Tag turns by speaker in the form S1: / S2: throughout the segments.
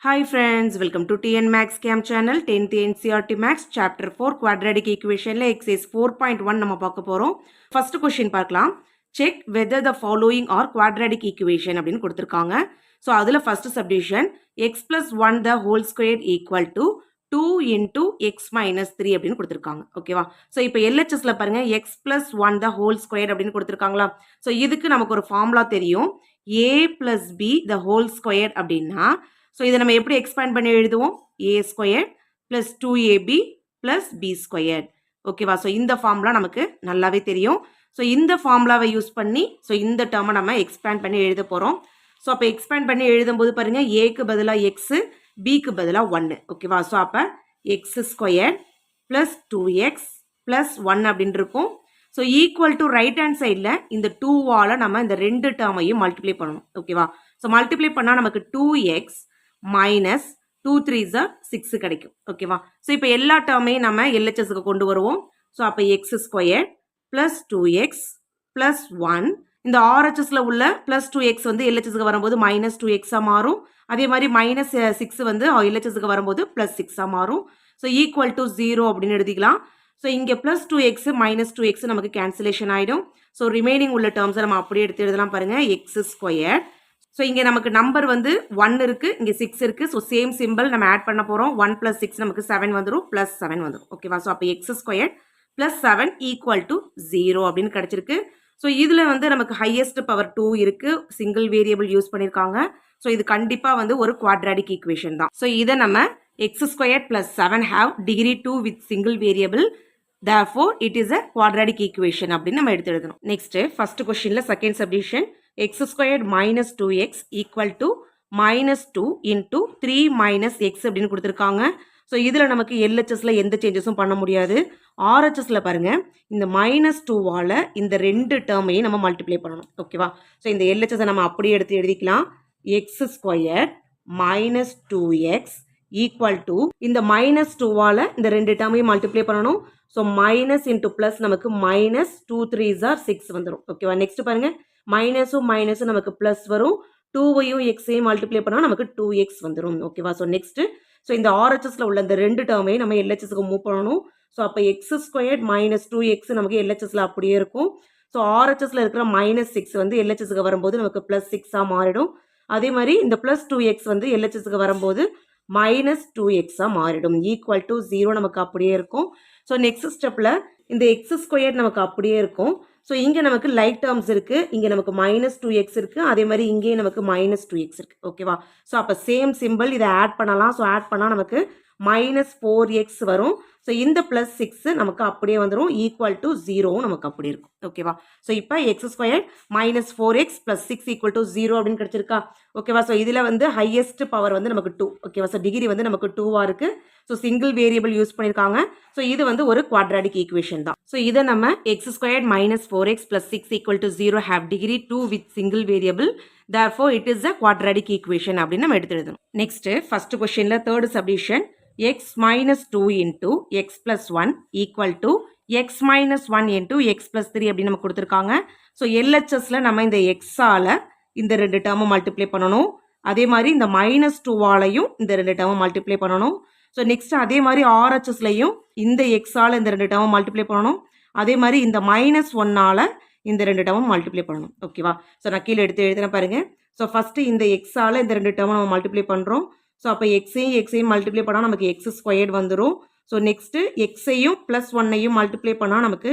S1: Hi friends, welcome to TN Max Cam channel 10th NCERT Max chapter 4 quadratic equation la exercise 4.1 நம்ம பார்க்க போறோம். First question பார்க்கலாம். Check whether the following are quadratic equation அப்படினு கொடுத்திருக்காங்க. So அதுல first subdivision x plus 1 the whole square equal to 2 into x minus 3 அப்படினு கொடுத்திருக்காங்க. ஓகேவா? So இப்போ LHSல பாருங்க x plus 1 the whole square அப்படினு கொடுத்திருக்காங்களா? So இதுக்கு நமக்கு ஒரு ஃபார்முலா தெரியும். a plus b the whole square அப்படினா ஸோ இதை நம்ம எப்படி எக்ஸ்பேண்ட் பண்ணி எழுதுவோம் A square plus 2ab plus B square ஓகேவா ஸோ இந்த ஃபார்முலா நமக்கு நல்லாவே தெரியும் ஸோ இந்த ஃபார்முலாவை யூஸ் பண்ணி ஸோ இந்த டேர்மை நம்ம எக்ஸ்பேண்ட் பண்ணி எழுத போகிறோம் ஸோ அப்போ எக்ஸ்பேண்ட் பண்ணி எழுதும்போது பாருங்கள் ஏக்கு பதிலாக எக்ஸு பிக்கு பதிலாக 1 ஓகேவா ஸோ அப்போ X square plus 2x plus 1 அப்படின்னு இருக்கும் so equal to right hand சைடில் இந்த 2வால் நம்ம இந்த ரெண்டு டேர்மையும் மல்டிப்ளை பண்ணணும் ஓகேவா ஸோ மல்டிப்ளை பண்ணால் நமக்கு 2x மைனஸ் 2 3s 6 கிடைக்கும் ஓகேவா ஸோ இப்போ எல்லா டேர்மையும் நம்ம எல்ஹெச்எஸ்க்கு கொண்டு வருவோம் ஸோ அப்போ X square plus 2x plus 1 இந்த ஆர்ஹெச்எஸ்ல உள்ள ப்ளஸ் 2x வந்து எல்ஹெச்எஸ்க்கு வரும்போது மைனஸ் 2x மாறும் அதே மாதிரி மைனஸ் 6 வந்து எல்ஹெச்எஸ்க்கு வரும்போது ப்ளஸ் 6 மாறும் ஸோ ஈக்குவல் டு 0 அப்படின்னு எழுதிக்கலாம் ஸோ இங்கே ப்ளஸ் 2x மைனஸ் 2x நமக்கு கேன்சலேஷன் ஆகிடும் ஸோ ரிமைனிங் உள்ள டேர்ம்ஸை நம்ம அப்படியே எடுத்து எழுதலாம் பாருங்கள் எக்ஸ் ஸ்கொயர் ஸோ இங்கே நமக்கு நம்பர் வந்து 1 இருக்குது இங்கே 6 இருக்குது ஸோ சேம் சிம்பிள் நம்ம ஆட் பண்ண போகிறோம் 1 + 6 நமக்கு 7 வந்துடும் ப்ளஸ் 7 வந்துடும் ஓகேவா ஸோ அப்போ X square plus 7 equal to 0 அப்படின்னு கிடச்சிருக்கு ஸோ இதில் வந்து நமக்கு ஹையஸ்ட் பவர் 2 இருக்குது சிங்கிள் வேரியபிள் யூஸ் பண்ணியிருக்காங்க ஸோ இது கண்டிப்பாக வந்து ஒரு குவாட்ராடிக் ஈக்குவேஷன் தான் ஸோ இதை நம்ம X square plus 7 have degree 2 with single variable therefore it is a quadratic equation அப்படின்னு நம்ம எடுத்து எழுதணும் நெக்ஸ்ட் ஃபர்ஸ்ட் கொஸ்டின்ல second subdivision x squared minus 2x equal to minus 2 into 3 minus x அப்படின்னு கொடுத்துருக்காங்க ஸோ இதில் நமக்கு எல்ஹெச்எஸ்ல எந்த சேஞ்சஸும் பண்ண முடியாது ஆர்ஹெச்எஸ்ல பாருங்க இந்த மைனஸ் 2வால் இந்த ரெண்டு டேர்மையும் நம்ம மல்டிப்ளை பண்ணணும் ஓகேவா ஸோ இந்த எல்ஹெச்எஸை நம்ம அப்படியே எடுத்து எழுதிக்கலாம் X square minus 2x equal to இந்த மைனஸ் 2வால் இந்த ரெண்டு டேர்மையும் மல்டிப்ளை பண்ணணும் ஸோ மைனஸ் இன்ட்டு ப்ளஸ் நமக்கு மைனஸ் 2 3s 6 வந்துடும் ஓகேவா நெக்ஸ்ட் பாருங்க மைனஸும் மைனஸும் நமக்கு ப்ளஸ் வரும் 2வையும் எக்ஸையும் மல்டிப்ளை பண்ணால் நமக்கு 2x வந்துடும் ஓகேவா ஸோ நெக்ஸ்ட்டு ஸோ இந்த ஆர்ஹெச்எஸ்ல உள்ள இந்த ரெண்டு டேர்மையும் நம்ம எல்ஹெச்எஸ்க்கு மூவ் பண்ணணும் ஸோ அப்போ எக்ஸ் ஸ்கொயர் மைனஸ் 2x நமக்கு எல்ஹெச்எஸ்ல அப்படியே இருக்கும் ஸோ ஆர்ஹெச்எஸ்ல இருக்கிற மைனஸ் 6 வந்து எல்ஹெச்எஸ்க்கு வரும்போது நமக்கு ப்ளஸ் 6 மாறிடும் அதே மாதிரி இந்த ப்ளஸ் 2x வந்து எல்ஹெச்எஸ்க்கு வரும்போது மைனஸ் 2x மாறிடும் ஈக்குவல் டு 0 நமக்கு அப்படியே இருக்கும் ஸோ நெக்ஸ்ட் ஸ்டெப்பில் இந்த எக்ஸ் ஸ்கொயர் நமக்கு அப்படியே இருக்கும் ஸோ இங்கே நமக்கு லைக் டேர்ம்ஸ் இருக்குது இங்கே நமக்கு மைனஸ் 2x இருக்குது அதே மாதிரி இங்கேயும் நமக்கு மைனஸ் 2x இருக்குது ஓகேவா ஸோ அப்போ சேம் சிம்பிள் இதை ஆட் பண்ணலாம் ஸோ ஆட் பண்ணால் நமக்கு மைனஸ் 4x வரும் ஸோ இந்த ப்ளஸ் 6 நமக்கு அப்படியே வந்துடும் ஈக்குவல் டு 0 நமக்கு அப்படி இருக்கும் ஓகேவா ஸோ இப்போ X square minus 4x plus 6 equal to 0 அப்படின்னு கிடச்சிருக்கா ஓகேவா ஸோ இதில் வந்து ஹையஸ்ட் பவர் வந்து நமக்கு 2 ஓகேவா ஸோ டிகிரி வந்து நமக்கு 2வாக இருக்குது ஸோ சிங்கிள் வேரியபிள் யூஸ் பண்ணியிருக்காங்க ஸோ இது வந்து ஒரு குவாட்ராடிக் ஈக்குவேஷன் தான் ஸோ இதை நம்ம X square minus 4x plus 6 equal to 0 have degree 2 with single variable therefore it is a quadratic equation அப்படின்னு நம்ம எடுத்து எழுதணும் நெக்ஸ்ட் ஃபர்ஸ்ட் கொஸ்டின்ல third subdivision x minus 2 into x plus 1 equal to x minus 1 into x plus 3 அப்படின்னு நம்ம கொடுத்துருக்காங்க so எல்ஹெச்எஸ்ல நம்ம இந்த எக்ஸால இந்த ரெண்டு டேர்மை மல்டிப்ளை பண்ணணும் அதே மாதிரி இந்த மைனஸ் 2வாலையும் இந்த ரெண்டு டேர்மை மல்டிப்ளை பண்ணணும் ஸோ நெக்ஸ்ட் அதே மாதிரி ஆர்ஹெச்எஸ்லையும் இந்த எக்ஸால இந்த ரெண்டு டேர்மை மல்டிப்ளை பண்ணணும் அதே மாதிரி இந்த மைனஸ் 1ஆல இந்த ரெண்டு டேர்மும் மல்டிப்ளை பண்ணணும் ஓகேவா ஸோ நான் கீழே எடுத்து எழுதுறேன் பாருங்க ஸோ ஃபஸ்ட்டு இந்த எக்ஸால இந்த ரெண்டு டேர்மும் நம்ம மல்டிப்ளை பண்ணுறோம் ஸோ அப்போ எக்ஸையும் மல்டிப்ளை பண்ணால் நமக்கு எக்ஸ் ஸ்கொயர்டு வந்துடும் ஸோ நெக்ஸ்ட்டு எக்ஸையும் ப்ளஸ் 1ஐயும் மல்டிப்ளை பண்ணால் நமக்கு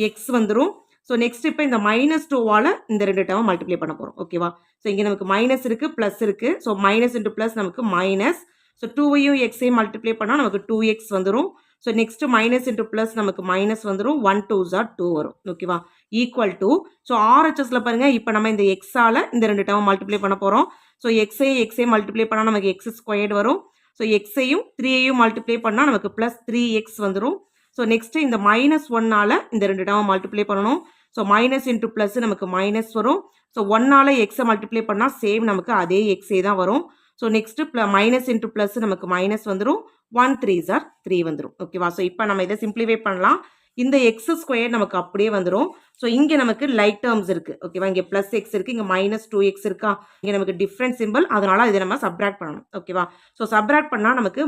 S1: எக்ஸ் வந்துடும் ஸோ நெக்ஸ்ட் இப்போ இந்த மைனஸ் 2வால் இந்த ரெண்டு டேர்மும் மல்டிப்ளை பண்ண போகிறோம் ஓகேவா ஸோ இங்கே நமக்கு மைனஸ் இருக்குது ப்ளஸ் இருக்குது ஸோ மைனஸ் இன்ட்டு ப்ளஸ் நமக்கு மைனஸ் ஸோ 2வையும் எக்ஸையும் மல்டிப்ளை பண்ணால் நமக்கு 2x வந்துடும் so next minus into plus நமக்கு மைனஸ் வந்துடும் 1 2s 2 வரும் ஓகேவா ஈக்குவல் டு ஸோ ஆர்ஹெச்எஸ்ல பாருங்க இப்போ நம்ம இந்த எக்ஸால இந்த ரெண்டு டேர்ம் மல்டிப்ளை பண்ண போகிறோம் ஸோ எக்ஸையும் மல்டிப்ளை பண்ணால் நமக்கு எக்ஸ் ஸ்கொயர்டு வரும் ஸோ எக்ஸையும் 3ஐயும் மல்டிப்ளை பண்ணால் நமக்கு ப்ளஸ் 3x வந்துடும் ஸோ நெக்ஸ்ட் இந்த மைனஸ் 1ஆல் இந்த ரெண்டு டேர்ம் மல்டிப்ளை பண்ணணும் ஸோ மைனஸ் இன்ட்டு ப்ளஸ் நமக்கு மைனஸ் வரும் ஸோ 1ஆல் எக்ஸை மல்டிப்ளை பண்ணால் சேம் நமக்கு அதே எக்ஸே தான் வரும் so next minus into plus நமக்கு மைனஸ் வந்துடும் 1 3s 3 வந்துடும் ஓகேவா ஸோ இப்போ நம்ம இதை சிம்பிளிஃபை பண்ணலாம் இந்த எக்ஸ் ஸ்கொயர் நமக்கு அப்படியே வந்துடும். ஸோ இங்கே நமக்கு லைக் டேர்ம்ஸ் இருக்குது. ஓகேவா, இங்கே ப்ளஸ் எக்ஸ் இருக்குது, இங்கே -2x இருக்கா, இங்கே நமக்கு டிஃப்ரெண்ட் சிம்பிள், அதனால் இதை நம்ம சப்ராக்ட் பண்ணணும். ஓகேவா, ஸோ சப்ராக்ட் பண்ணால் நமக்கு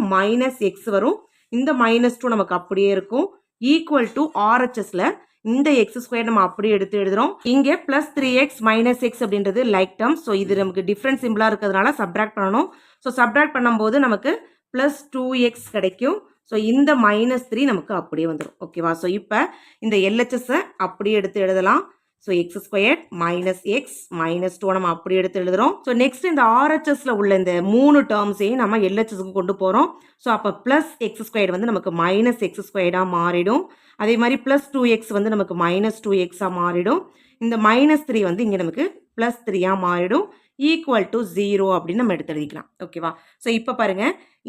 S1: -x வரும். இந்த -2 நமக்கு அப்படியே இருக்கும். ஈக்குவல் டு RHSல இந்த எக்ஸ் ஸ்கொயர் நம்ம அப்படியே எடுத்து எழுதுறோம். இங்கே +3x -x அப்படின்றது லைக் டேர்ம். ஸோ இது நமக்கு டிஃப்ரெண்ட் சிம்பிளாக இருக்கிறதுனால சப்ராக்ட் பண்ணணும். ஸோ சப்ராக்ட் பண்ணும்போது நமக்கு +2x கிடைக்கும். ஸோ இந்த -3 நமக்கு அப்படியே வந்துடும். ஓகேவா, ஸோ இப்போ இந்த LHSஐ அப்படியே எடுத்து எழுதலாம். ஸோ எக்ஸ் ஸ்கொயர் -x -2 நம்ம அப்படி எடுத்து எழுதுறோம். ஸோ நெக்ஸ்ட் இந்த RHSல உள்ள இந்த 3 டேர்ம்ஸையும் நம்ம LHSக்கு கொண்டு போகிறோம். ஸோ அப்போ +x² வந்து நமக்கு -x² மாறிடும். அதே மாதிரி +2x வந்து நமக்கு -2x மாறிடும். இந்த -3 வந்து இங்கே நமக்கு +3 மாறிடும். ஈக்குவல் டு 0 அப்படின்னு நம்ம எடுத்து எழுதிக்கலாம். ஓகேவா, ஸோ இப்போ பாருங்க,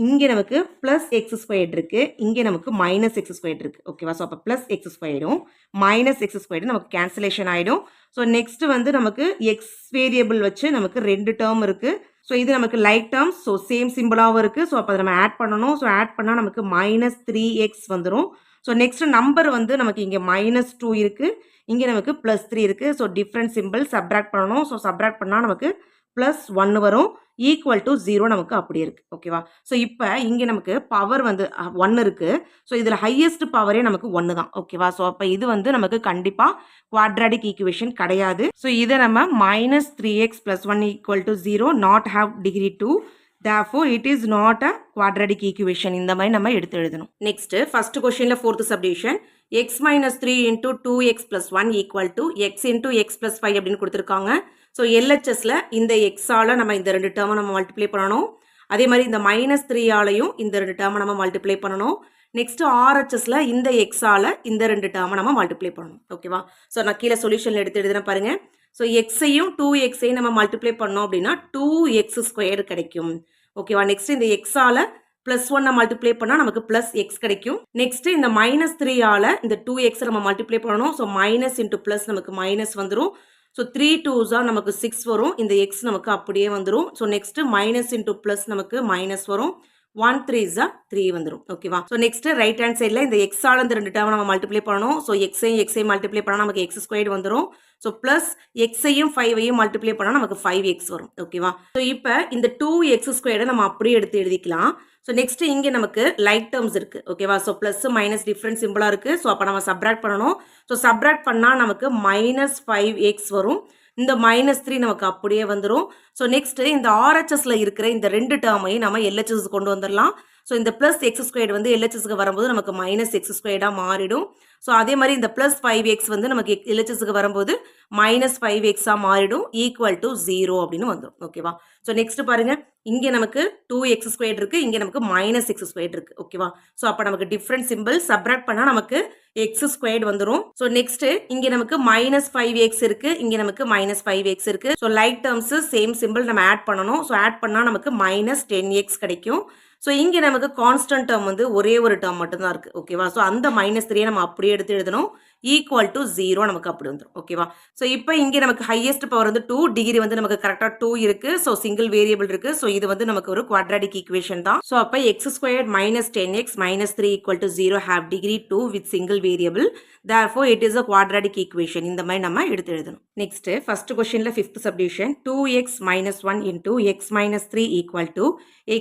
S1: இங்கே நமக்கு +x² இருக்கு, இங்கே நமக்கு -x² இருக்கு. ஓகேவா, ஸோ அப்போ +x²ம் -x² நமக்கு கேன்சலேஷன் ஆகிடும். ஸோ நெக்ஸ்ட் வந்து நமக்கு எக்ஸ் வேரியபிள் வச்சு நமக்கு 2 டேர்ம் இருக்கு. ஸோ இது நமக்கு லைக் டேர்ம்ஸ், ஸோ சேம் சிம்பிளாகவும் இருக்கு. ஸோ அப்போ நம்ம ஆட் பண்ணணும். ஸோ ஆட் பண்ணால் நமக்கு -3x வந்துடும். ஸோ நெக்ஸ்ட் நம்பர் வந்து நமக்கு இங்கே -2 இருக்கு, இங்கே நமக்கு +3 இருக்கு. ஸோ டிஃப்ரெண்ட் சிம்பிள் சப்ராக்ட் பண்ணணும். ஸோ சப்ராக்ட் பண்ணால் நமக்கு +1 வரும். ஈக்குவல் டு 0 நமக்கு அப்படி இருக்கு. ஓகேவா, ஸோ இப்போ இங்கே நமக்கு பவர் வந்து 1 இருக்கு. ஸோ இதில் ஹையஸ்ட் பவரே நமக்கு 1 தான். ஓகேவா, ஸோ அப்போ இது வந்து நமக்கு கண்டிப்பாக குவாட்ராட்டிக் ஈக்குவேஷன் கிடையாது. ஸோ இதை நம்ம -3x + 1 = 0 not have degree 2. therefore it is not a quadratic equation. இந்த மாதிரி நம்ம எடுத்து எழுதணும். நெக்ஸ்ட் ஃபர்ஸ்ட் क्वेश्चनல fourth subdivision x - 3 × 2x + 1 = x × x + 5 அப்படின்னு கொடுத்துருக்காங்க. ஸோ LHSல இந்த எக்ஸால நம்ம இந்த 2 டேர்மை நம்ம மல்டிப்ளை பண்ணணும். அதே மாதிரி இந்த -3 ஆலையும் இந்த 2 டேர்மை நம்ம மல்டிப்ளை பண்ணணும். நெக்ஸ்ட் RHSல இந்த எக்ஸால இந்த 2 டேர்மை நம்ம மல்டிப்ளை பண்ணணும். ஓகேவா, ஸோ நான் கீழே சொல்யூஷன்ல எடுத்து எழுதுறேன் பாருங்க. ஸோ எக்ஸையும் 2xஐயும் நம்ம மல்டிப்ளை பண்ணோம் அப்படின்னா 2x² கிடைக்கும். ஓகேவா, நெக்ஸ்ட் இந்த எக்ஸால +1 மல்டிப்ளை பண்ணால் நமக்கு +x கிடைக்கும். நெக்ஸ்ட் இந்த -3 ஆல இந்த 2x நம்ம மல்டிப்ளை பண்ணணும். ஸோ மைனஸ் இன்ட்டு ப்ளஸ் நமக்கு மைனஸ் வந்துடும். ஸோ 3 2s நமக்கு 6 வரும். இந்த எக்ஸ் நமக்கு அப்படியே வந்துடும். So next minus into plus நமக்கு மைனஸ் வரும். 1 3s 3 வந்துடும். ஓகேவா, ஸோ நெக்ஸ்ட் ரைட் ஹேண்ட் சைடில் இந்த எக்ஸால இந்த 2 டேர்ம் நம்ம மல்டிப்ளை பண்ணணும். ஸோ எக்ஸையும் மல்டிப்ளை பண்ணால் நமக்கு x² வந்துடும். ஸோ ப்ளஸ் எக்ஸையும் 5ஐயும் மல்டிப்ளை பண்ணால் நமக்கு 5x வரும். ஓகேவா, ஸோ இப்போ இந்த 2x² நம்ம அப்படியே எடுத்து எழுதிக்கலாம். ஸோ நெக்ஸ்ட் இங்கே நமக்கு லைக் டேர்ம்ஸ் இருக்குது. ஓகேவா, ஸோ ப்ளஸ் மைனஸ் டிஃப்ரெண்ட் சிம்பிளாக இருக்குது. ஸோ அப்போ நம்ம சப்ராக்ட் பண்ணணும். ஸோ சப்ராக்ட் பண்ணால் நமக்கு -5x வரும். இந்த -3 நமக்கு அப்படியே வந்துடும். ஸோ நெக்ஸ்ட் இந்த RHSல இருக்கிற இந்த 2 டேர்மையும் நம்ம LHS கொண்டு வந்துடலாம். ஸோ இந்த +x² வந்து LHSக்கு வரும்போது நமக்கு -x² மாறிடும். ஸோ அதே மாதிரி இந்த +5x வந்து நமக்கு LHSக்கு வரும்போது -5x மாறிடும். ஈக்குவல் டு 0 அப்படின்னு வந்துடும். ஓகேவா, ஸோ நெக்ஸ்ட் பாருங்க, இங்கே நமக்கு 2x² இருக்கு, இங்கே நமக்கு -x² இருக்கு. ஓகேவா, ஸோ அப்போ நமக்கு டிஃப்ரெண்ட் சிம்பிள் சப்ராக்ட் பண்ணால் நமக்கு x² வந்துடும். ஸோ நெக்ஸ்ட் இங்கே நமக்கு -5x இருக்கு, இங்கே நமக்கு -5x இருக்கு. So like terms same simple நம்ம ஆட் பண்ணணும். ஸோ ஆட் பண்ணால் நமக்கு -10x கிடைக்கும். ஸோ இங்கே நமக்கு கான்ஸ்டன்ட் டேர்ம் வந்து ஒரே ஒரு டேர்ம் மட்டும்தான் இருக்குது. ஓகேவா, ஸோ அந்த -3 நம்ம அப்படியே எடுத்து எழுதணும். ஈக்குவல் டு 0 நமக்கு அப்படி வந்துடும். ஓகேவா, ஸோ இப்போ இங்கே நமக்கு ஹையஸ்ட் பவர் வந்து 2 டிகிரி வந்து நமக்கு கரெக்டாக 2 இருக்குது. ஸோ சிங்கிள் வேரியபிள் இருக்குது. ஸோ இது வந்து நமக்கு ஒரு குவாட்ராட்டிக் ஈக்குவேஷன் தான். ஸோ அப்போ x² - 10x - 3 = 0 have degree 2 with single variable. therefore it is a quadratic equation. இந்த மாதிரி நம்ம எடுத்து எழுதணும். நெக்ஸ்ட் ஃபர்ஸ்ட் क्वेश्चनல fifth subdivision 2x - 1 × x - 3 =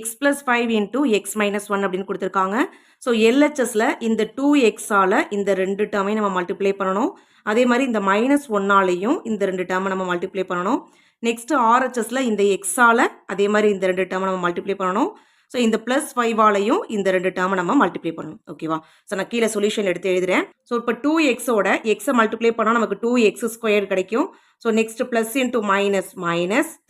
S1: x + 5 × x - 1 அப்படின்னு கொடுத்துருக்காங்க. ஸோ LHSல இந்த 2x ஆல இந்த 2 டேர்மையும் நம்ம மல்டிப்ளை பண்ணணும். அதே மாதிரி இந்த -1 ஆலையும் இந்த 2 டேர்மை நம்ம மல்டிப்ளை பண்ணணும். நெக்ஸ்ட் RHSல இந்த எக்ஸால அதே மாதிரி இந்த 2 டேர்மை நம்ம மல்டிப்ளை பண்ணணும். ஸோ இந்த +5 ஆலையும் இந்த 2 டேர்மை நம்ம மல்டிப்ளை பண்ணணும். ஓகேவா, ஸோ நான் கீழே சொல்யூஷன் எடுத்து எழுதுறேன். ஸோ இப்போ 2xோட எக்ஸை மல்டிப்ளை பண்ணால் நமக்கு 2x² கிடைக்கும். So next plus into minus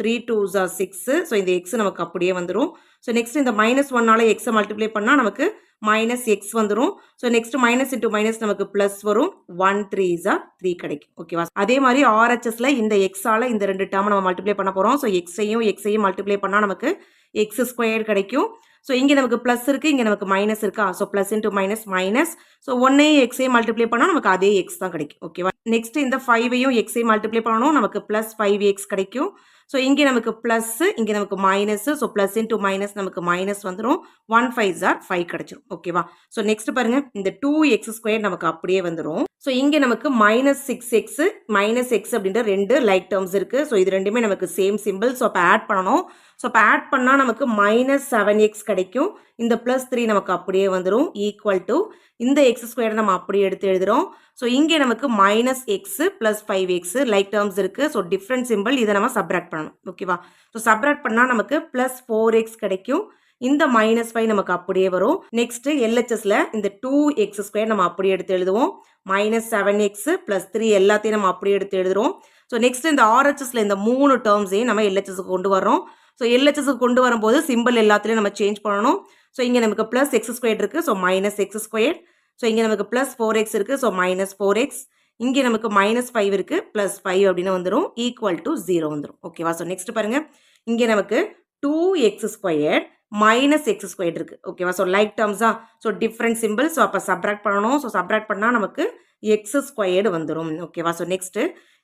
S1: 3 2s 6. So இந்த எக்ஸ் நமக்கு அப்படியே வந்துடும். ஸோ நெக்ஸ்ட் இந்த -1 ஆல எக்ஸை மல்டிப்ளை பண்ணால் நமக்கு -x வந்துடும். So next minus into minus நமக்கு ப்ளஸ் வரும். 1 3s 3 கிடைக்கும். ஓகேவா, அதே மாதிரி RHSல இந்த எக்ஸால இந்த 2 டேர்மை நம்ம மல்டிப்ளை பண்ண போகிறோம். ஸோ எக்ஸையும் மல்டிப்ளை பண்ணால் நமக்கு x² கிடைக்கும். ஸோ இங்கே நமக்கு ப்ளஸ் இருக்குது, இங்கே நமக்கு மைனஸ் இருக்கா. So plus into minus minus. So 1ஐயும் எக்ஸையும் மல்டிப்ளை பண்ணால் நமக்கு அதே எக்ஸ் தான் கிடைக்கும். ஓகேவா, நெக்ஸ்ட் இந்த 5ஐயும் எக்ஸை மல்டிப்ளை பண்ணணும், நமக்கு ப்ளஸ் 5x கிடைக்கும். ஸோ இங்கே நமக்கு ப்ளஸ், இங்கே நமக்கு minus. So plus into minus நமக்கு மைனஸ் வந்துடும். 1 5s are 5 கிடைச்சிரும். ஓகேவா? ஸோ நெக்ஸ்ட் பாருங்க, இந்த 2x² நமக்கு அப்படியே வந்துடும். ஸோ இங்கே நமக்கு மைனஸ் 6x மைனஸ் எக்ஸ் அப்படின்ற ரெண்டு லைக் டேர்ம்ஸ் இருக்கு. ஸோ இது ரெண்டுமே நமக்கு சேம் சிம்பிள். ஸோ அப்போ ஆட் பண்ணணும். ஸோ அப்போ ஆட் பண்ணால் நமக்கு மைனஸ் 7x கிடைக்கும். இந்த ப்ளஸ் 3 நமக்கு அப்படியே வந்துடும் ஈக்குவல் டு இந்த x² நம்ம அப்படியே எடுத்து எழுதுறோம். ஸோ இங்கே நமக்கு minus X plus 5x like terms இருக்கு. ஸோ டிஃப்ரெண்ட் சிம்பிள், இதை நம்ம சப்ராக்ட் பண்ணணும். ஓகேவா? ஸோ சப்ராக்ட் பண்ணால் நமக்கு ப்ளஸ் 4x கிடைக்கும். இந்த மைனஸ் 5 நமக்கு அப்படியே வரும். நெக்ஸ்ட் எல்ஹெச்எஸ்ல இந்த 2x² நம்ம அப்படியே எடுத்து எழுதுவோம். மைனஸ் 7x ப்ளஸ் 3 எல்லாத்தையும் நம்ம அப்படியே எடுத்து எழுதுறோம். ஸோ நெக்ஸ்ட் இந்த ஆர்ஹெச்எஸ்ல இந்த 3 டேர்ம்ஸையும் நம்ம எல்ஹெச்எஸ்க்கு கொண்டு வரோம். ஸோ எல்ஹெச்எஸ்க்கு கொண்டு வரும்போது சிம்பிள் எல்லாத்துலேயும் நம்ம சேஞ்ச் பண்ணணும். ஸோ இங்கே நமக்கு ப்ளஸ் x² இருக்குது. So minus x². ஸோ இங்கே நமக்கு ப்ளஸ் 4x இருக்குது. So minus 4x. இங்கே நமக்கு மைனஸ் 5 இருக்குது. ப்ளஸ் 5 அப்படின்னு வந்துடும் ஈக்குவல் டு 0 வந்துடும். ஓகேவா? ஸோ நெக்ஸ்ட் பாருங்க, இங்கே நமக்கு 2x² மைனஸ் x² இருக்குது. ஓகேவா? ஸோ லைக் டேர்ம்ஸா? So different simple. ஸோ அப்போ சப்ராக்ட் பண்ணணும். ஸோ சப்ராக்ட் பண்ணால் நமக்கு x² வந்துடும். ஓகேவா? ஸோ நெக்ஸ்ட்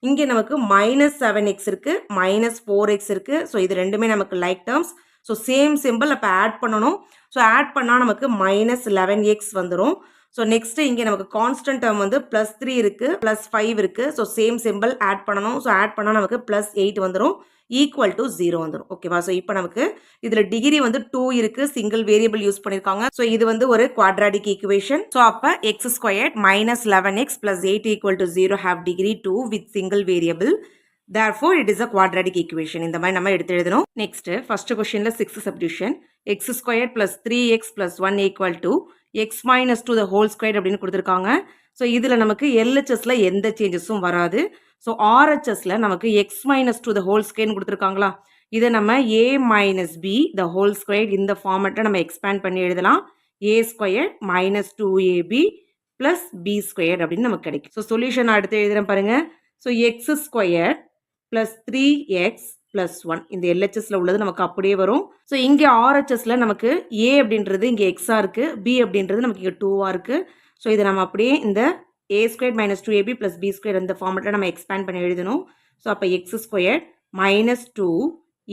S1: இங்கே நமக்கு மைனஸ் 7x இருக்குது, மைனஸ் 4x இருக்குது. ஸோ இது ரெண்டுமே நமக்கு like terms. So same simple. அப்போ ஆட் பண்ணணும். ஸோ ஆட் பண்ணால் நமக்கு மைனஸ் 11x வந்துடும். ஸோ நெக்ஸ்ட் இங்கே நமக்கு கான்ஸ்டன்ட் டேர்ம் வந்து ப்ளஸ் 3 இருக்குது, ப்ளஸ் 5 இருக்குது. ஸோ சேம் சிம்பிள் ஆட் பண்ணணும். ஸோ ஆட் பண்ணால் நமக்கு ப்ளஸ் 8 வந்துடும் ஈக்குவல் டு 0 வந்துடும். ஓகேவா? ஸோ இப்போ நமக்கு இதில் டிகிரி வந்து 2 இருக்குது, சிங்கிள் வேரியபிள் யூஸ் பண்ணியிருக்காங்க. ஸோ இது வந்து ஒரு குவாட்ராட்டிக் ஈக்குவேஷன். ஸோ அப்போ x² minus 11x plus 8 equal to 0 have degree 2 with single variable. Therefore, it is a quadratic equation. இந்த மாதிரி நம்ம எடுத்து எழுதணும். நெக்ஸ்ட் ஃபர்ஸ்ட் கொஸ்டின்ல 6th subdivision x² plus 3x plus 1 equal to x minus 2 the whole square அப்படின்னு கொடுத்துருக்காங்க. So இதில் நமக்கு LHSல எந்த சேஞ்சஸும் வராது. ஸோ RHSல நமக்கு x minus 2 the whole square கொடுத்துருக்காங்களா, இதை நம்ம a minus b the whole square இந்த ஃபார்மேட்டை நம்ம எக்ஸ்பேண்ட் பண்ணி எழுதலாம். a² minus 2ab plus b² அப்படின்னு நமக்கு கிடைக்கும். ஸோ சொல்யூஷன் அடுத்து எழுதுறேன் பாருங்க. So x² plus 3x plus 1 இந்த LHSல உள்ளது நமக்கு அப்படியே வரும். ஸோ இங்கே RHSல நமக்கு a அப்படின்றது இங்கே எக்ஸாக இருக்குது, b அப்படின்றது நமக்கு இங்கே 2ஆக இருக்குது. ஸோ இதை நம்ம அப்படியே இந்த a² minus 2ab plus b² இந்த ஃபார்மேட்டில் நம்ம எக்ஸ்பேண்ட் பண்ணி எழுதணும். ஸோ அப்போ x² minus 2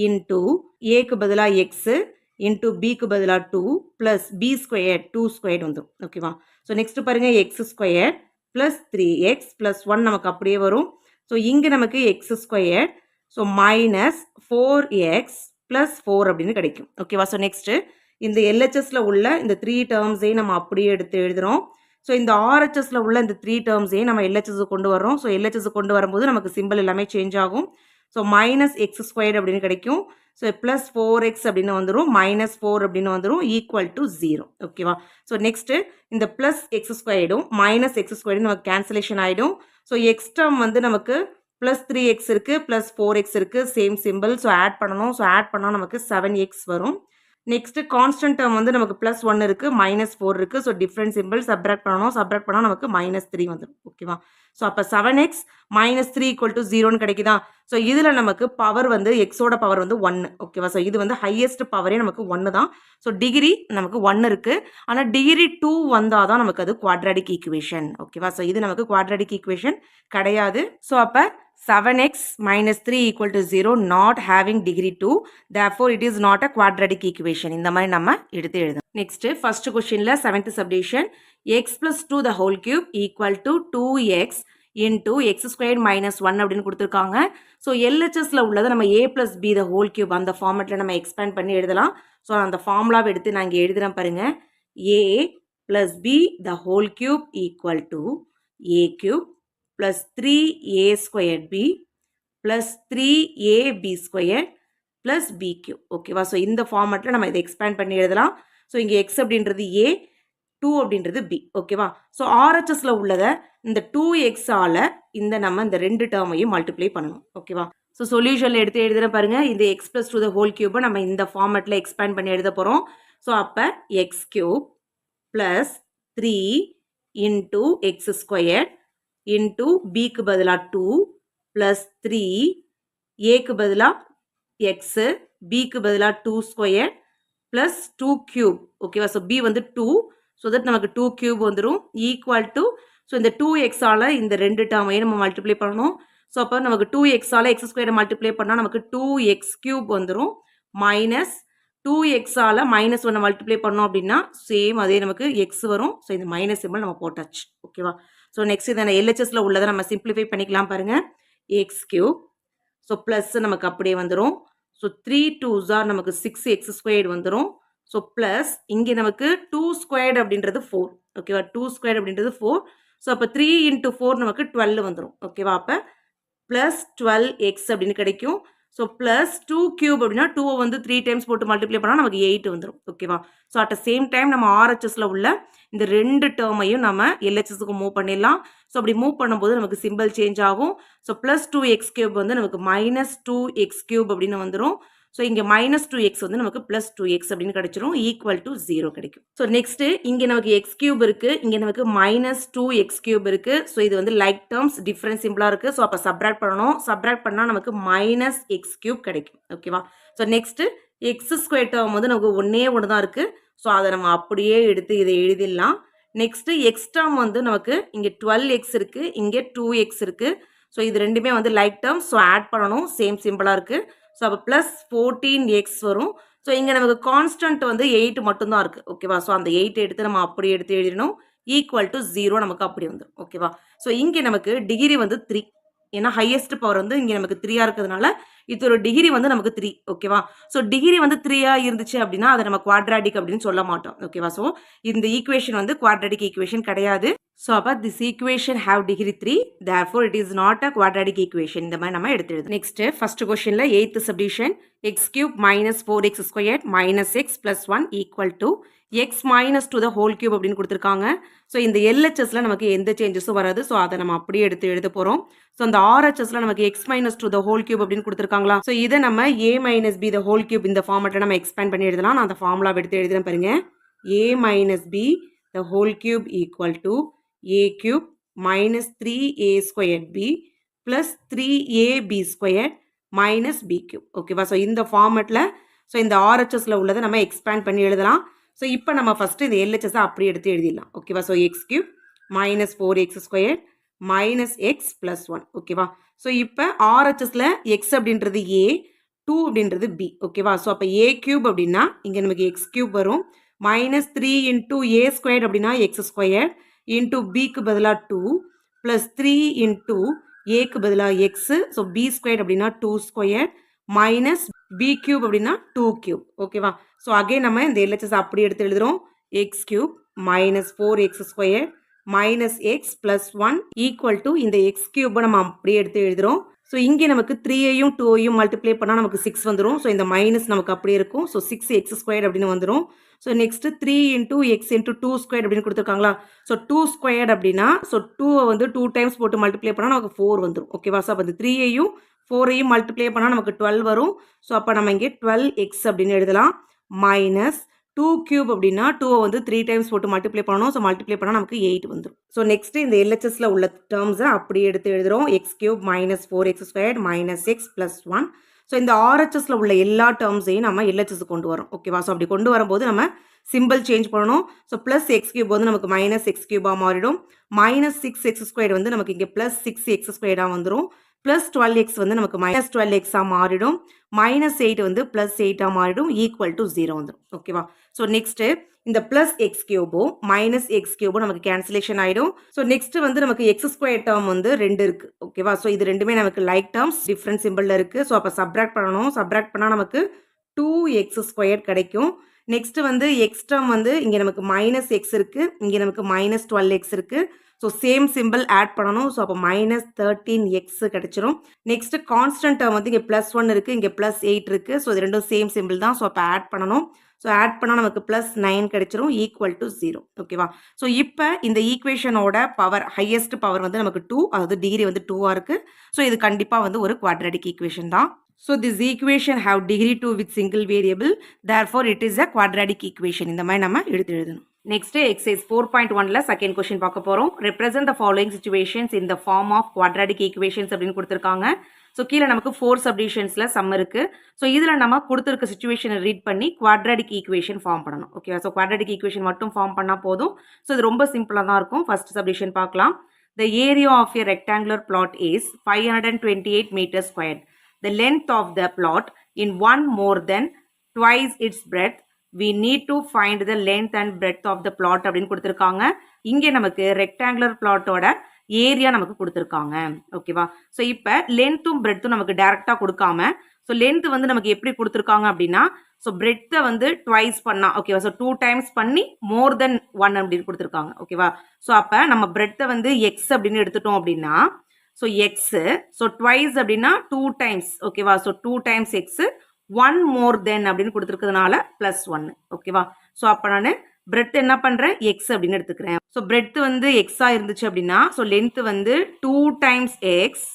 S1: இன்டூ ஏக்கு பதிலாக எக்ஸு இன்டூ பிக்கு பதிலாக 2 ப்ளஸ் b² 2² வந்துடும். ஓகேவா? ஸோ நெக்ஸ்ட் பாருங்கள் x² plus 3x plus 1 நமக்கு அப்படியே வரும். ஸோ இங்கே நமக்கு x², so minus 4x plus 4 அப்படின்னு கிடைக்கும். ஓகேவா? ஸோ நெக்ஸ்ட்டு இந்த LHSல உள்ள இந்த 3 டேர்ம்ஸையும் நம்ம அப்படியே எடுத்து எழுதுகிறோம். ஸோ இந்த RHSல உள்ள இந்த 3 டேர்ம்ஸையும் நம்ம LHS கொண்டு வரோம். ஸோ LHS கொண்டு வரும்போது நமக்கு சிம்பிள் எல்லாமே சேஞ்ச் ஆகும். ஸோ மைனஸ் x² அப்படின்னு கிடைக்கும். ஸோ ப்ளஸ் 4x அப்படின்னு வந்துடும், மைனஸ் 4 அப்படின்னு வந்துடும் ஈக்குவல் டு 0. ஓகேவா? ஸோ நெக்ஸ்ட்டு இந்த ப்ளஸ் x² மைனஸ் x² நமக்கு கேன்சலேஷன் ஆகிடும். ஸோ எக்ஸ் டேர்ம் வந்து நமக்கு ப்ளஸ் 3x இருக்குது, ப்ளஸ் 4x இருக்குது, சேம் சிம்பிள். ஸோ ஆட் பண்ணணும். ஸோ ஆட் பண்ணால் நமக்கு 7x வரும். நெக்ஸ்ட்டு கான்ஸ்டன்ட் டேர்ம் வந்து நமக்கு ப்ளஸ் 1 இருக்குது, மைனஸ் 4 இருக்குது. ஸோ டிஃப்ரெண்ட் சிம்பிள் சப்ராக்ட் பண்ணணும். சப்ராக்ட் பண்ணால் நமக்கு மைனஸ் 3 வந்துடும். ஓகேவா? ஸோ அப்போ 7x மைனஸ் 3 ஈக்குவல் டு 0ன்னு கிடைக்குதா? ஸோ இதில் நமக்கு பவர் வந்து எக்ஸோட பவர் வந்து 1. ஓகேவா? ஸோ இது வந்து ஹையஸ்ட் பவரே நமக்கு 1 தான். ஸோ டிகிரி நமக்கு 1 இருக்குது. ஆனால் டிகிரி 2 வந்தால் தான் நமக்கு அது குவாட்ராட்டிக் ஈக்குவேஷன். ஓகேவா? ஸோ இது நமக்கு குவாட்ராட்டிக் ஈக்குவேஷன் கிடையாது. ஸோ அப்போ 7x minus 3 equal to 0 not having degree 2. Therefore, it is not a quadratic equation. இந்த மாதிரி நம்ம எடுத்து எழுதணும். நெக்ஸ்ட் ஃபர்ஸ்ட் கொஸ்டின்ல 7th subdivision x plus 2 the whole cube equal to 2x into x² minus 1 அப்படின்னு கொடுத்துருக்காங்க. ஸோ LHSல உள்ளதை நம்ம a plus b the whole cube அந்த ஃபார்மேட்டில் நம்ம எக்ஸ்பேண்ட் பண்ணி எழுதலாம். ஸோ அந்த ஃபார்முலாவை எடுத்து நான் இங்கே எழுதுகிறேன் பாருங்க. a plus b the whole cube equal to a cube plus 3a squared b plus 3ab squared plus b cube. ஓகேவா? ஸோ இந்த ஃபார்மேட்டில் நம்ம இதை எக்ஸ்பேண்ட் பண்ணி எழுதலாம். ஸோ இங்கே x அப்படின்றது a, 2 அப்படின்றது b. ஓகேவா? ஸோ RHSல உள்ளதை இந்த 2x-ஆல் இந்த நம்ம இந்த ரெண்டு டேர்மையும் மல்டிப்ளை பண்ணணும். ஓகேவா? ஸோ சொல்யூஷனில் எடுத்து எழுதுகிறேன் பாருங்கள். இந்த x plus 2 the whole cube நம்ம இந்த ஃபார்மேட்டில் எக்ஸ்பேண்ட் பண்ணி எழுத போகிறோம். ஸோ அப்போ x³ plus 3 into x² into bக்கு பதிலாக 2 plus 3 aக்கு பதிலாக x, bக்கு பதிலாக 2 square plus 2 cube. ஓகேவா? ஸோ b வந்து 2, ஸோ தட் நமக்கு 2 cube வந்துடும் ஈக்குவல் டு. ஸோ இந்த 2xஆல் இந்த ரெண்டு டேர்மையும் நம்ம மல்டிப்ளை பண்ணணும். ஸோ அப்போ நமக்கு 2xஆல் எக்ஸ் ஸ்கொயரை மல்டிப்ளை பண்ணால் நமக்கு 2x³ வந்துடும். மைனஸ் 2xஆல் -1 மல்டிப்ளை பண்ணோம் அப்படின்னா சேம் அதே நமக்கு எக்ஸ் வரும். ஸோ இந்த மைனஸ் சிம்பிள் நம்ம போட்டாச்சு. ஓகேவா? ஸோ நெக்ஸ்ட் இதை எல்ஹெச்எஸ்ல உள்ளதை நம்ம சிம்பிளிஃபை பண்ணிக்கலாம் பாருங்க. x³ ஸோ ப்ளஸ் நமக்கு அப்படியே வந்துடும். ஸோ 3 2s ஆர் நமக்கு 6x² வந்துடும். ஸோ ப்ளஸ் இங்கே நமக்கு 2² அப்படின்றது 4. ஓகேவா? 2² அப்படின்றது 4. ஸோ அப்போ 3 × 4 நமக்கு 12 வந்துடும். ஓகேவா? அப்போ ப்ளஸ் 12x அப்படின்னு கிடைக்கும். ஸோ ப்ளஸ் 2³ அப்படின்னா 2 வந்து 3 டைம்ஸ் போட்டு மல்டிப்ளை பண்ணால் நமக்கு 8 வந்துடும். ஓகேவா? So at the same time நம்ம ஆர்ஹெச்எஸ்ல உள்ள இந்த ரெண்டு டேர்மையும் நம்ம எல்ஹெச்எஸ்க்கு மூவ் பண்ணிடலாம். ஸோ அப்படி மூவ் பண்ணும்போது நமக்கு சிம்பிள் சேஞ்ச் ஆகும். ஸோ ப்ளஸ் 2x³ வந்து நமக்கு -2x³ அப்படின்னு வந்துடும். ஸோ இங்கே -2x வந்து நமக்கு +2x அப்படின்னு கிடைச்சிரும். ஈக்குவல் டு 0 கிடைக்கும். ஸோ நெக்ஸ்ட் இங்கே நமக்கு x³ இருக்கு, இங்கே நமக்கு -2x³ இருக்கு. ஸோ இது வந்து லைக் டேர்ம்ஸ் டிஃப்ரெண்ட் சிம்பிளாக இருக்கு. ஸோ அப்போ சப்ராக்ட் பண்ணணும். சப்ராக்ட் பண்ணால் நமக்கு -x³ கிடைக்கும். ஓகேவா? ஸோ நெக்ஸ்ட் x² டேர்ம் வந்து நமக்கு ஒன்னே ஒன்று தான் இருக்கு. ஸோ அதை நம்ம அப்படியே எடுத்து இதை எழுதிடலாம். நெக்ஸ்ட் x டேர்ம் வந்து நமக்கு இங்கே 12x இருக்கு, இங்கே 2x இருக்கு. ஸோ இது ரெண்டுமே வந்து லைக் டேர்ம். ஸோ ஆட் பண்ணணும். சேம் சிம்பிளாக இருக்கு. ஸோ அப்போ ப்ளஸ் 14x வரும். ஸோ இங்கே நமக்கு கான்ஸ்டன்ட் வந்து 8 மட்டும்தான் இருக்குது. ஓகேவா? ஸோ அந்த 8 எடுத்து நம்ம அப்படி எடுத்து எழுதிடணும். ஈக்குவல் டு 0 நமக்கு அப்படி வந்துடும். ஓகேவா? ஸோ இங்கே நமக்கு டிகிரி வந்து 3. ஏன்னா ஹையஸ்ட் பவர் வந்து இங்கே நமக்கு 3 இருக்கிறதுனால இது ஒரு டிகிரி வந்து நமக்கு 3. ஓகேவா? ஸோ டிகிரி வந்து 3 இருந்துச்சு அப்படின்னா அதை நம்ம குவாட்ராடிக் அப்படின்னு சொல்ல மாட்டோம். ஓகேவா? ஸோ இந்த ஈக்குவேஷன் வந்து குவாட்ராடிக் ஈக்குவேஷன் கிடையாது. ஸோ அப்போ this equation have degree 3, therefore it is not a quadratic equation. இந்த மாதிரி நம்ம எடுத்து எழுதணும். நெக்ஸ்ட் ஃபர்ஸ்ட் கொஸ்டின்ல 8th subdivision x³ - 4x² - x + 1 equal to x - 2 the whole cube அப்படின்னு கொடுத்துருக்காங்க. ஸோ இந்த எல்ஹெச்எஸ்ல நமக்கு எந்த சேஞ்சஸும் வராது. ஸோ அதை நம்ம அப்படியே எடுத்து எழுத போகிறோம். ஸோ அந்த ஆர்ஹெச்எஸ்ல நமக்கு x - 2 the whole cube அப்படின்னு கொடுத்துருக்காங்களா. ஸோ இதை நம்ம a - b the whole cube இந்த ஃபார்மெட்டில் நம்ம எக்ஸ்பேண்ட் பண்ணி எழுதலாம். நான் அந்த ஃபார்முலா எடுத்து எழுதுறேன் பாருங்க. a - b the whole cube equal to a³ - 3a² b plus 3ab² -b³ ஓகேவா? ஸோ இந்த ஃபார்மெட்டில் ஸோ இந்த ஆர்ஹெச்எஸ்ல உள்ளதை நம்ம எக்ஸ்பேண்ட் பண்ணி எழுதலாம். ஸோ இப்போ நம்ம ஃபஸ்ட்டு இந்த எல்ஹெச்எஸ் அப்படியே எடுத்து எழுதிடலாம். ஓகேவா? ஸோ x³ - 4x² - x + 1 ஓகேவா? ஸோ இப்போ ஆர்ஹெச்எஸ்ல x அப்படின்றது a, 2 அப்படின்றது b. ஓகேவா? ஸோ அப்போ a³ அப்படின்னா இங்கே நமக்கு x³ வரும். -3 × a² அப்படின்னா x² இன்டூ பிக்கு பதிலாக 2 ப்ளஸ் 3 இன்டூ ஏக்கு பதிலாக எக்ஸு. ஸோ b² அப்படின்னா 2² மைனஸ் b³ அப்படின்னா 2³ ஓகேவா? ஸோ அகைன் நம்ம இந்த எல்ஹெச்எஸ் அப்படி எடுத்து எழுதுகிறோம். x³ - 4x² - x + 1 equal to இந்த x³ நம்ம அப்படியே எடுத்து எழுதுகிறோம். ஸோ இங்கே நமக்கு 3ஐயும் 2ஐயும் மல்டிப்ளை பண்ணால் நமக்கு 6 வந்துடும். ஸோ இந்த மைனஸ் நமக்கு அப்படியே இருக்கும். ஸோ 6x² அப்படின்னு வந்துடும். ஸோ நெக்ஸ்ட் 3 × x × 2² அப்படின்னு கொடுத்துருக்காங்களா. ஸோ 2² அப்படின்னா ஸோ 2 வந்து 2 டைம்ஸ் போட்டு மல்டிப்ளை பண்ணால் நமக்கு 4 வந்துடும். ஓகேவா? ஸோ அப்போ இந்த 3ஐயும் 4ஐயும் மல்டிப்ளை பண்ணால் நமக்கு 12 வரும். ஸோ அப்போ நம்ம இங்கே 12x அப்படின்னு எழுதலாம். மைனஸ் 2³ அப்படின்னா 2 வந்து 3 டைம்ஸ் போட்டு மல்டிப்ளை பண்ணணும். ஸோ மல்டிப்ளை பண்ணால் நமக்கு 8 வந்துடும். ஸோ நெக்ஸ்ட் இந்த எல்ஹெச்எஸ்ல உள்ள டேர்ம்ஸை அப்படியே எடுத்து எழுதுகிறோம். x³ - 4x² - x + 1. ஸோ இந்த ஆர்ஹெச்எஸ்ல உள்ள எல்லா டேர்ம்ஸையும் நம்ம எல்ஹெச்எஸ் கொண்டு வரோம். ஓகேவா? ஸோ அப்படி கொண்டு வரும்போது நம்ம சிம்பிள் சேஞ்ச் பண்ணணும். ஸோ ப்ளஸ் x³ வந்து நமக்கு -x³ மாறிடும். -6x² வந்து நமக்கு இங்கே +6x² வந்துடும். ப்ளஸ் 12x வந்து நமக்கு -12x மாறிடும். -8 வந்து +8 மாறிடும். ஈக்குவல் டு 0 வந்துடும். ஓகேவா? ஸோ நெக்ஸ்ட் இந்த ப்ளஸ் x³ -x³ நமக்கு கேன்சலேஷன் ஆகிடும். ஸோ நெக்ஸ்ட் வந்து நமக்கு x² டேர்ம் வந்து 2 இருக்கு. ஓகேவா? ஸோ இது ரெண்டுமே நமக்கு லைக் டேர்ம்ஸ் டிஃப்ரெண்ட் சிம்பிளில் இருக்கு. ஸோ அப்போ சப்ராக்ட் பண்ணணும். சப்ராக்ட் பண்ணால் நமக்கு 2x² கிடைக்கும். நெக்ஸ்ட் வந்து எக்ஸ் டேர்ம் வந்து இங்கே நமக்கு -x இருக்கு, இங்கே நமக்கு -12x இருக்கு. ஸோ சேம் சிம்பிள் ஆட் பண்ணணும். ஸோ அப்போ -13x கிடைச்சிரும். நெக்ஸ்ட் கான்ஸ்டன்ட் டேர்ம் வந்து இங்கே +1 இருக்குது, இங்கே +8 இருக்குது. ஸோ இது ரெண்டும் சேம் சிம்பிள் தான். ஸோ அப்போ ஆட் பண்ணணும். ஸோ ஆட் பண்ணால் நமக்கு +9 கிடைச்சிரும். ஈக்குவல் டு 0 ஓகேவா? ஸோ இப்போ இந்த ஈக்குவேஷனோட பவர் ஹையஸ்ட் பவர் வந்து நமக்கு 2, அதாவது டிகிரி வந்து 2ஆக இருக்குது. ஸோ இது கண்டிப்பாக வந்து ஒரு குவாட்ராடிக் ஈக்குவேஷன் தான். So this equation have degree 2 with single variable, therefore it is a quadratic equation. இந்த மாதிரி நம்ம எடுத்து எழுதணும். Next exercise 4.1ல second question பார்க்க போறோம். Represent the following situations in the form of quadratic equations அப்படின்னு கொடுத்திருக்காங்க. ஸோ கீழே நமக்கு 4 சப்டிவிஷன்ஸில் சம் இருக்குது. ஸோ இதில் நம்ம கொடுத்துருக்க சுச்சுவேஷனை ரீட் பண்ணி குவாட்ராடிக் ஈக்குவேஷன் ஃபார்ம் பண்ணணும். ஓகேவா? ஸோ குவாட்ராடிக் ஈக்குவேஷன் மட்டும் ஃபார்ம் பண்ணால் போதும். ஸோ இது ரொம்ப சிம்பிளாக தான் இருக்கும். ஃபர்ஸ்ட் சப்டிவிஷன் பார்க்கலாம். The area of a rectangular plot is 528 meters squared. The length of the plot in one more than twice its breadth. We need to find the length and breadth of the plot அப்படின்னு கொடுத்துருக்காங்க. இங்கே நமக்கு rectangular பிளாட்டோட area நமக்கு கொடுத்துருக்காங்க. ஓகேவா? So இப்போ லென்த்தும் பிரெத்தும் நமக்கு டைரக்டாக கொடுக்காம, ஸோ லென்த் வந்து நமக்கு எப்படி கொடுத்துருக்காங்க அப்படின்னா, ஸோ பிரெத்தை வந்து ட்வைஸ் பண்ணா, ஓகேவா? ஸோ 2 times பண்ணி மோர் தென் 1 அப்படின்னு கொடுத்துருக்காங்க. ஓகேவா? ஸோ அப்போ நம்ம பிரெத்தை வந்து எக்ஸ் அப்படின்னு எடுத்துட்டோம் அப்படின்னா, ஸோ எக்ஸு, ஸோ ட்வைஸ் அப்படின்னா 2 times, ஓகேவா? So 2 times x, 1 more than அப்படின்னு கொடுத்துருக்கிறதுனால +1. ஓகேவா? ஸோ அப்போ நான் பிரெத் என்ன பண்ணுறேன், எக்ஸ் அப்படின்னு எடுத்துக்கிறேன். ஸோ பிரெத் வந்து எக்ஸாக இருந்துச்சு அப்படின்னா, ஸோ லென்த் வந்து 2 times எக்ஸ்,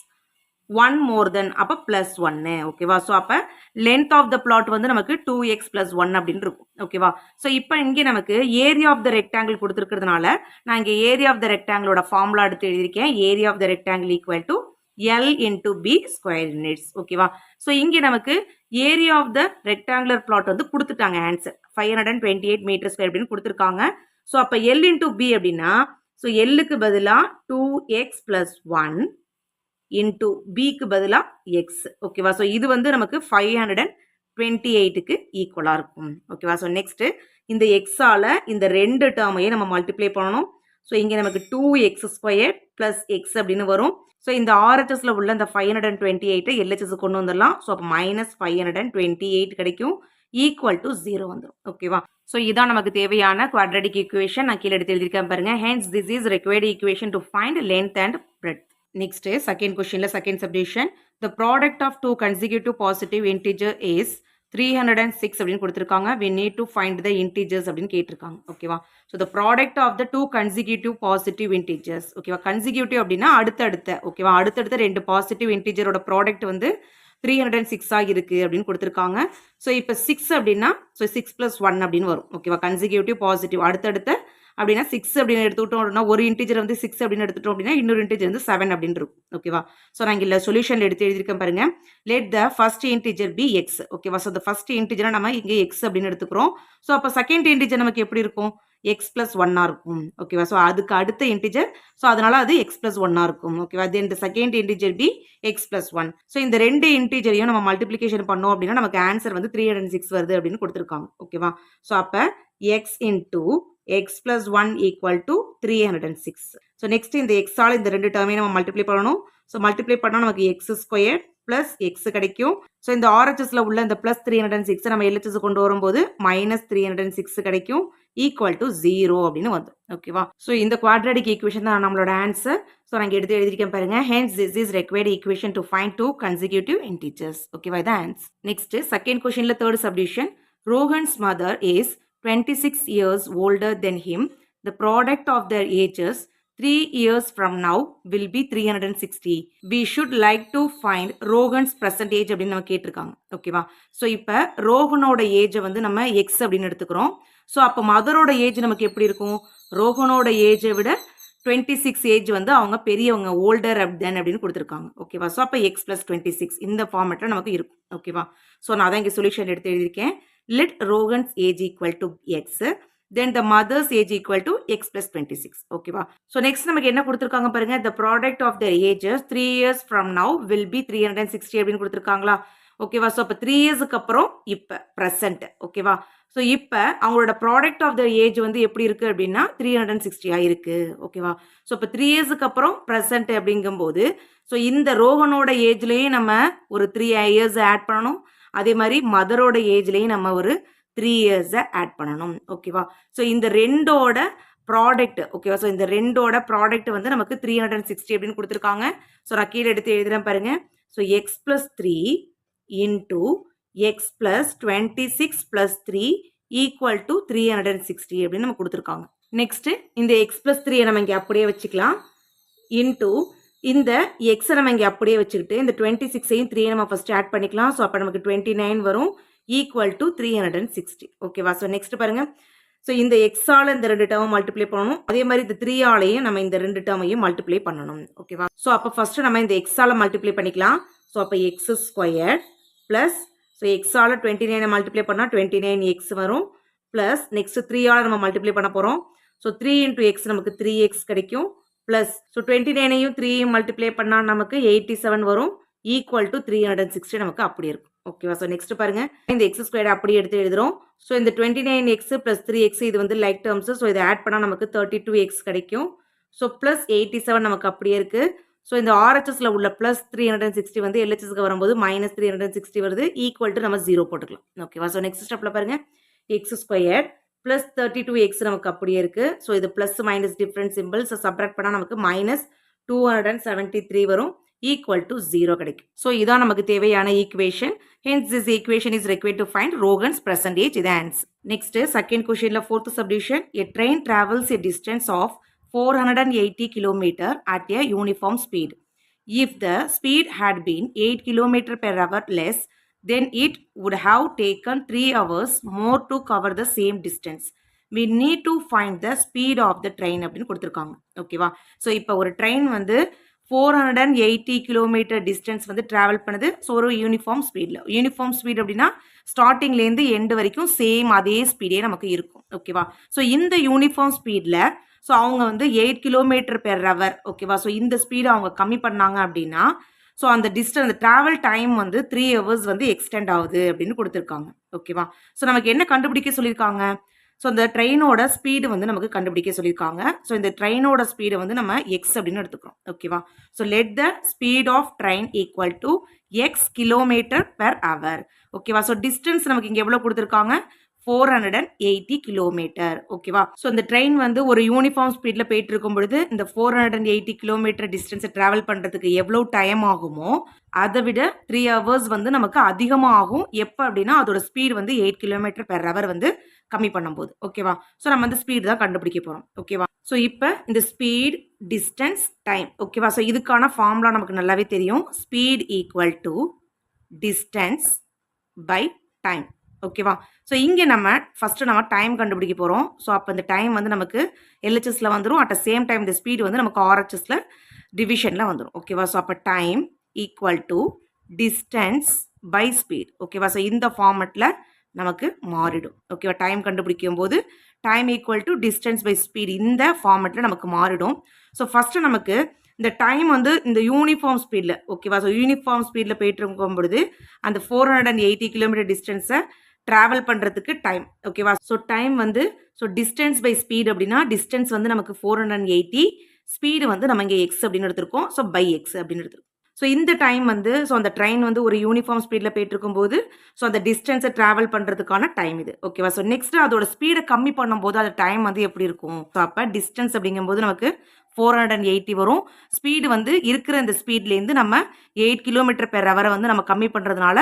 S1: 1 more than, அப்போ +1. ஓகேவா? ஸோ அப்போ லென்த் ஆஃப் த பிளாட் வந்து நமக்கு 2x + 1 அப்படின்னு இருக்கும். ஓகேவா? ஸோ இப்போ இங்கே நமக்கு ஏரியா ஆஃப் த ரெக்டாங்கிள் கொடுத்துருக்கிறதுனால நான் இங்கே ஏரியா ஆஃப் த ரெக்டாங்கிளோட ஃபார்முலா எடுத்து எழுதியிருக்கேன். Area of the rectangle equal to L into B square units. ஓகேவா? ஸோ இங்கே நமக்கு area of the rectangular plot வந்து கொடுத்துட்டாங்க. ஆன்சர் 528 மீட்டர் ஸ்கொயர் அப்படின்னு கொடுத்துருக்காங்க. ஸோ அப்போ L into B அப்படின்னா, ஸோ Lக்கு பதிலாக 2x + 1 இன்டூ பிக்கு பதிலாக எக்ஸ். ஓகேவா? ஸோ இது வந்து நமக்கு 528க்கு ஈக்குவலாக இருக்கும். ஓகேவா? ஸோ நெக்ஸ்ட்டு இந்த எக்ஸால் இந்த 2 டேர்மையும் நம்ம மல்டிப்ளை பண்ணணும். ஸோ இங்கே நமக்கு 2x² + எக்ஸ் அப்படின்னு வரும். ஸோ இந்த RHSல உள்ள இந்த 528 LHS கொண்டு வந்துடலாம். ஸோ அப்போ -528 கிடைக்கும், ஈக்குவல் டு 0 வந்துடும். ஓகேவா? ஸோ இதான் நமக்கு தேவையான குவாட்ராடிக் ஈக்குவேஷன். நான் கீழே எடுத்து எழுதியிருக்கேன் பாருங்க. Hence this is required equation to find length and breadth. Next, second question, second subdivision. The product of two consecutive positive integer is 306 அப்படின்னு கொடுத்துருக்காங்க. We need to find the integers அப்படின்னு கேட்டிருக்காங்க. ஓகேவா? So the product of the two consecutive positive integers. ஓகேவா? consecutive அப்படின்னா அடுத்தடுத்த, ஓகேவா? அடுத்தடுத்த 2 பாசிட்டிவ் இன்டிஜரோட ப்ராடக்ட் வந்து 306 இருக்கு அப்படின்னு கொடுத்துருக்காங்க. ஸோ இப்போ 6 அப்படின்னா, ஸோ 6 + 1 அப்படின்னு வரும். ஓகேவா? கன்சிக்யூட்டிவ் பாசிட்டிவ் அடுத்தடுத்த அப்படின்னா 6 அப்படின்னு எடுத்துக்கிட்டோம் அப்படின்னா, ஒரு இன்டிஜர் வந்து 6 அப்படின்னு எடுத்துட்டோம் அப்படின்னா, இன்னொரு இன்டிஜர் வந்து 7 அப்படின்னு இருக்கும். ஓகேவா? ஸோ நான் இங்கே சொல்யூஷன் எடுத்து எழுதியிருக்கேன் பாருங்க. Let the first integer B x. ஓகேவா? ஸோ the ஃபர்ஸ்ட் இன்டிஜரை நம்ம இங்கே எக்ஸ் அப்படின்னு எடுத்துக்கிறோம். ஸோ அப்போ செகண்ட் இன்டிஜர் நமக்கு எப்படி இருக்கும், எக்ஸ் + 1 இருக்கும். ஓகேவா? ஸோ அதுக்கு அடுத்த இன்டிஜர், ஸோ அதனால அது எக்ஸ் + 1 இருக்கும். ஓகேவா? Then the second integer B X + 1. So இந்த 2 இன்டிஜரையும் நம்ம மல்டிப்ளிகேஷன் பண்ணோம் அப்படின்னா நமக்கு ஆன்சர் வந்து 306 வருது அப்படின்னு கொடுத்துருக்காங்க. ஓகேவா? ஸோ அப்போ X into X + 1 equal to 306. So next இந்த எக்ஸால் இந்த 2 டேர்மையும் நம்ம மல்டிப்ளை பண்ணணும். ஸோ மல்டிப்ளை பண்ணால் நமக்கு x² + எக்ஸ் கிடைக்கும். ஸோ இந்த RHSல உள்ள இந்த +306 நம்ம LHS கொண்டு வரும்போது -306 கிடைக்கும், ஈக்குவல் டு 0 அப்படின்னு வந்துடும். ஓகேவா? ஸோ இந்த குவாட்ராடிக் ஈக்குவேஷன் தான் நம்மளோட ஆன்சர். ஸோ நான் இங்கே எடுத்து எழுதியிருக்கேன் பாருங்க. Hence this is required equation to find two consecutive integers. ஓகேவா? இதான் ஆன்சர். நெக்ஸ்ட் செகண்ட் கொஸ்டின்ல third subdivision. Rohan's mother is 26 years older than him. The product of their ages 3 years from now will be 360. We should like to find Rohan's present age அப்படின்னு நம்ம கேட்டிருக்காங்க. ஓகேவா? So இப்போ ரோஹனோட ஏஜை வந்து நம்ம எக்ஸ் அப்படின்னு எடுத்துக்கிறோம். ஸோ அப்போ மதரோட ஏஜ் நமக்கு எப்படி இருக்கும், ரோஹனோட ஏஜை விட 26 ஏஜ் வந்து அவங்க பெரியவங்க, ஓல்டர் தென் அப்படின்னு கொடுத்துருக்காங்க. ஓகேவா? ஸோ அப்போ எக்ஸ் + 26 இந்த ஃபார்மேட்டில் நமக்கு இருக்கும். ஓகேவா? ஸோ நான் தான் இங்கே சொல்யூஷன் எடுத்து எழுதியிருக்கேன். Let Rohan's age equal to x, then the mother's age equal to x + 26. ஓகேவா? ஸோ நெக்ஸ்ட் நமக்கு என்ன கொடுத்துருக்காங்க பாருங்க. The product of their ages 3 years from now will be 360 அப்படின்னு கொடுத்துருக்காங்களா? ஓகேவா? ஸோ அப்போ 3 இயர்ஸுக்கு அப்புறம் இப்போ ப்ரெசன்ட். ஓகேவா? ஸோ இப்போ அவங்களோட ப்ராடக்ட் ஆஃப் த ஏஜ் வந்து எப்படி இருக்குது அப்படின்னா 360 இருக்கு. ஓகேவா? ஸோ இப்போ 3 இயர்ஸுக்கு அப்புறம் ப்ரெசன்ட் அப்படிங்கும்போது, ஸோ இந்த ரோஹனோட ஏஜ்லேயும் நம்ம ஒரு 3 இயர்ஸ் ஆட் பண்ணணும். அதே மாதிரி மதரோட ஏஜ்லேயும் நம்ம ஒரு 3 இயர்ஸை ஆட் பண்ணணும். ஓகேவா? ஸோ இந்த ரெண்டோட ப்ராடக்ட், ஓகேவா? ஸோ இந்த ரெண்டோட ப்ராடக்ட் வந்து நமக்கு 360 அப்படின்னு கொடுத்துருக்காங்க. ஸோ நான் கீழே எடுத்து எழுதுறேன் பாருங்க. So X + 3 into X + 26 + 3 equal to 360 அப்படின்னு நம்ம கொடுத்துருக்காங்க. நெக்ஸ்ட் இந்த எக்ஸ் + 3 நம்ம இங்கே அப்படியே வச்சுக்கலாம். இன்டூ இந்த எக்ஸை நம்ம இங்கே அப்படியே வச்சுக்கிட்டு இந்த 26ஐயும் 3 நம்ம ஃபர்ஸ்ட் ஆட் பண்ணிக்கலாம். ஸோ அப்போ நமக்கு 29 வரும், ஈக்குவல் டு 360. ஓகேவா? ஸோ நெக்ஸ்ட் பாருங்க. ஸோ இந்த எக்ஸால் இந்த 2 டேர்மை மல்டிப்ளை பண்ணணும். அதே மாதிரி இந்த 3 ஆலையும் நம்ம இந்த 2 டேர்மையும் மல்டிப்ளை பண்ணணும். ஓகேவா? ஸோ அப்போ ஃபர்ஸ்ட் நம்ம இந்த எக்ஸால் மல்டிப்ளை பண்ணிக்கலாம். ஸோ அப்போ எக்ஸ் ஸ்கொயர் ப்ளஸ் ஸோ எக்ஸால் 29 மல்டிப்ளை பண்ணால் 29x வரும் ப்ளஸ் நெக்ஸ்ட் 3ஆல் நம்ம மல்டிப்ளை பண்ண போகிறோம். ஸோ 3 இன்டூ எக்ஸ் நமக்கு 3x கிடைக்கும் ப்ளஸ் ஸோ 29ஐயும் 3ஐயும் மல்டிப்ளை பண்ணால் நமக்கு 87 வரும் ஈக்குவல் டு 360 நமக்கு அப்படி இருக்கும். ஓகேவா? ஸோ நெக்ஸ்ட் பாருங்க, இந்த எக்ஸ் ஸ்கொயர் அப்படி எடுத்து எழுதுறோம். ஸோ இந்த 29x ப்ளஸ் 3x இது வந்து லைக் டேர்ம்ஸ். ஸோ இதை ஆட் பண்ணால் நமக்கு 32x கிடைக்கும். ஸோ ப்ளஸ் 87 நமக்கு அப்படியே இருக்கு. ஸோ இந்த ஆர்ஹெச்எஸ்ல உள்ள ப்ளஸ் 360 வந்து எல்ஹெச்எஸ்க்கு வரும்போது மைனஸ் 360 வருது ஈக்குவல் டு நம்ம 0 போட்டுக்கலாம். ஓகேவா? ஸோ நெக்ஸ்ட் ஸ்டெப்ல பாருங்க, எக்ஸ் ஸ்கொயர் ப்ளஸ் 32x நமக்கு அப்படியே இருக்கு. ஸோ இது plus minus different simple. So subtract பண்ணால் நமக்கு மைனஸ் 273 வரும் ஈக்குவல் டு 0 கிடைக்கும். ஸோ இதான் நமக்கு தேவையான equation. Hence this equation is required to find Rogan's percentage. இது ஆன்சர். நெக்ஸ்ட் செகண்ட் கொஸ்டின்ல fourth subdivision, a train travels a distance of 480 km at a uniform speed. If the speed had been 8 km per hour less, then it would have taken 3 hours more to cover the same distance. We need to find the speed of the train அப்படின்னு கொடுத்துருக்காங்க. ஓகேவா? So இப்போ ஒரு train வந்து 480 kilometre distance வந்து travel பண்ணுது. So ஒரு uniform ஸ்பீடில். யூனிஃபார்ம் ஸ்பீட் அப்படின்னா ஸ்டார்டிங்லேருந்து எண்டு வரைக்கும் சேம் அதே ஸ்பீடே நமக்கு இருக்கும். ஓகேவா? ஸோ இந்த யூனிஃபார்ம் ஸ்பீடில் ஸோ அவங்க வந்து 8 கிலோமீட்டர் பெர் ஹவர். ஓகேவா? ஸோ இந்த ஸ்பீடை அவங்க கம்மி பண்ணாங்க அப்படின்னா ஸோ அந்த டிஸ்டன்ஸ் ட்ராவல் டைம் வந்து 3 ஹவர்ஸ் வந்து எக்ஸ்டெண்ட் ஆகுது அப்படின்னு கொடுத்துருக்காங்க. ஓகேவா? ஸோ நமக்கு என்ன கண்டுபிடிக்க சொல்லியிருக்காங்க? ஸோ இந்த ட்ரெயினோட ஸ்பீடு வந்து நமக்கு கண்டுபிடிக்க சொல்லியிருக்காங்க. ஸோ இந்த ட்ரெயினோட ஸ்பீடை வந்து நம்ம எக்ஸ் அப்படின்னு எடுத்துக்கிறோம். ஓகேவா? So let the speed of train equal to x kilometre per hour. ஓகேவா? ஸோ டிஸ்டன்ஸ் நமக்கு இங்கே எவ்வளோ கொடுத்துருக்காங்க? 480 கிலோமீட்டர். ஓகேவா? ஸோ இந்த ட்ரெயின் வந்து ஒரு யூனிஃபார்ம் ஸ்பீடில் போயிட்டு இருக்கும் பொழுது இந்த 480 கிலோமீட்டர் டிஸ்டன்ஸை ட்ராவல் பண்ணுறதுக்கு எவ்வளோ டைம் ஆகுமோ அதை விட 3 ஹவர்ஸ் வந்து நமக்கு அதிகமாக ஆகும். எப்போ அப்படின்னா அதோட ஸ்பீடு வந்து 8 கிலோமீட்டர் பெர் ஹவர் வந்து கம்மி பண்ணும்போது. ஓகேவா? ஸோ நம்ம அந்த ஸ்பீடு தான் கண்டுபிடிக்க போகிறோம். ஓகேவா? ஸோ இப்போ இந்த ஸ்பீட், டிஸ்டன்ஸ், டைம். ஓகேவா? ஸோ இதுக்கான ஃபார்முலா நமக்கு நல்லாவே தெரியும். Speed equal to distance by time. ஓகேவா? ஸோ இங்கே நம்ம ஃபஸ்ட்டு நம்ம டைம் கண்டுபிடிக்க போகிறோம். ஸோ அப்போ இந்த டைம் வந்து நமக்கு எல்ஹெச்எஸ்ல வந்துடும். அட் த சேம் டைம் இந்த ஸ்பீடு வந்து நமக்கு ஆர்ஹெச்எஸ்ல டிவிஷனில் வந்துடும். ஓகேவா? ஸோ அப்போ time equal to distance by speed. ஓகேவா? ஸோ இந்த ஃபார்மெட்டில் நமக்கு மாறிடும். ஓகேவா? டைம் கண்டுபிடிக்கும் போது time equal to distance by speed இந்த ஃபார்மெட்டில் நமக்கு மாறிடும். ஸோ ஃபஸ்ட்டு நமக்கு இந்த டைம் வந்து இந்த யூனிஃபார்ம் ஸ்பீடில். ஓகேவா? ஸோ யூனிஃபார்ம் ஸ்பீடில் போயிட்டு இருக்கும் பொழுது அந்த 480 கிலோமீட்டர் டிஸ்டன்ஸை ட்ராவல் பண்ணுறதுக்கு டைம். ஓகேவா? ஸோ டைம் வந்து ஸோ டிஸ்டன்ஸ் பை ஸ்பீட் அப்படின்னா டிஸ்டன்ஸ் வந்து நமக்கு 480, ஸ்பீடு வந்து நம்ம இங்கே எக்ஸ் அப்படின்னு எடுத்திருக்கோம். ஸோ பை எக்ஸ் அப்படின்னு எடுத்திருக்கோம். ஸோ இந்த டைம் வந்து ஸோ அந்த ட்ரெயின் வந்து ஒரு யூனிஃபார்ம் ஸ்பீடில் போயிட்டு இருக்கும்போது ஸோ அந்த டிஸ்டன்ஸை ட்ராவல் பண்ணுறதுக்கான டைம் இது. ஓகேவா? ஸோ நெக்ஸ்ட் அதோட ஸ்பீடை கம்மி பண்ணும்போது அந்த டைம் வந்து எப்படி இருக்கும்? ஸோ அப்போ டிஸ்டன்ஸ் அப்படிங்கும்போது நமக்கு 480 வரும். ஸ்பீடு வந்து இருக்கிற இந்த ஸ்பீட்லேருந்து நம்ம 8 கிலோமீட்டர் பெர் ஹவரை வந்து நம்ம கம்மி பண்ணுறதுனால